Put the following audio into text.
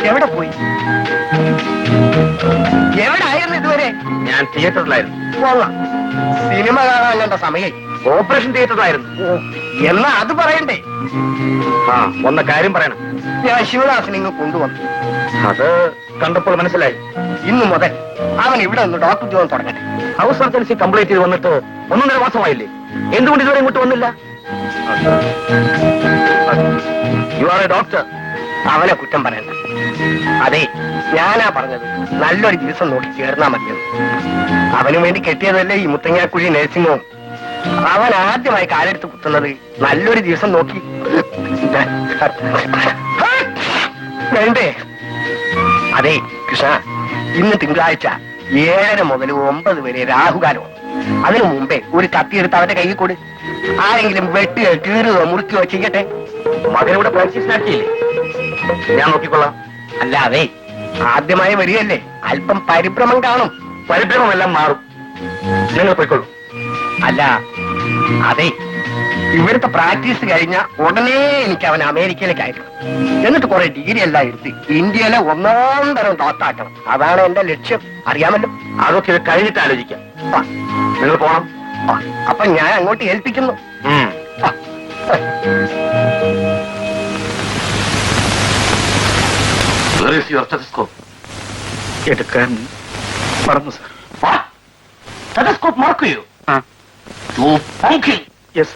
എവിടെ പോയി? എവിടെ ആയിരുന്നു ഇതുവരെ? ഞാൻ തിയേറ്ററിലായിരുന്നു. പോകാം. സിനിമ കാണാൻ കണ്ട സമയം ഓപ്പറേഷൻ തിയേറ്ററിലായിരുന്നു. എന്നാ അത് പറയണ്ടേ? ആ, വന്ന കാര്യം പറയണം. ഞാൻ ശിവദാസൻ ഇങ്ങ് കൊണ്ടുവന്നു. അത് കണ്ടപ്പോൾ മനസ്സിലായി. ഇന്നു മുതൽ അവൻ ഇവിടെ നിന്ന് ഡോക്ടർ ജോൺ തുടങ്ങട്ടെ. ഹൗസ് സർജൻസി കംപ്ലീറ്റ് ചെയ്ത് വന്നിട്ട് 1.5 മാസമായില്ലേ? എന്തുകൊണ്ട് ഇതുവരെ ഇങ്ങോട്ട് വന്നില്ല? You are A doctor. അവനെ കുറ്റം പറയണ്ട. അതെ, ഞാനാ പറഞ്ഞത് നല്ലൊരു ദിവസം നോക്കി ചേർന്നാ മതിയെന്ന്. അവന് വേണ്ടി കെട്ടിയതല്ലേ ഈ മുത്തങ്ങാക്കുഴി നഴ്സിംഗ് ഹോം. അവൻ ആദ്യമായി കാലെടുത്ത് കുത്തുന്നത് നല്ലൊരു ദിവസം നോക്കി വേണ്ടേ? അതെ കൃഷ്ണ, ഇന്ന് തിങ്കളാഴ്ച 7 മുതൽ 9 വരെ രാഹുകാലമാണ്. അതിനു മുമ്പേ ഒരു കത്തിയെടുത്ത് അവന്റെ കയ്യിൽ കൊടു. ആരെങ്കിലും വെട്ടുകയോ കീറുകയോ മുറിക്കുകയോ ചെയ്യട്ടെ. മകനിവിടെ പ്രാക്ടീസ് ആക്കിയില്ലേ? ഞാൻ നോക്കിക്കൊള്ളാം. അല്ലാതെ ആദ്യമായി വരികയല്ലേ, അല്പം പരിഭ്രമം കാണും. പരിഭ്രമമെല്ലാം മാറും. നിങ്ങൾ പോയിക്കൊള്ളൂ. അല്ല, അതെ, ഇവിടുത്തെ പ്രാക്ടീസ് കഴിഞ്ഞ ഉടനെ എനിക്ക് അവൻ അമേരിക്കയിലേക്ക് അയക്കണം. എന്നിട്ട് കുറെ ഡിഗ്രി എല്ലാം എടുത്ത് ഇന്ത്യയിലെ 1-ാം തരം ഡോക്ടറാക്കണം. അതാണ് എന്റെ ലക്ഷ്യം. അറിയാമല്ലോ. അതൊക്കെ ഇത് കഴിഞ്ഞിട്ട് ആലോചിക്കാം. ആ, നിങ്ങൾ പോണം. ആ, അപ്പൊ ഞാൻ അങ്ങോട്ട് ഏൽപ്പിക്കുന്നു. ആ, എടുക്കാൻ മറന്നു സാർ. ടെലസ്കോപ്പ് മറക്കുകയോ? യെസ്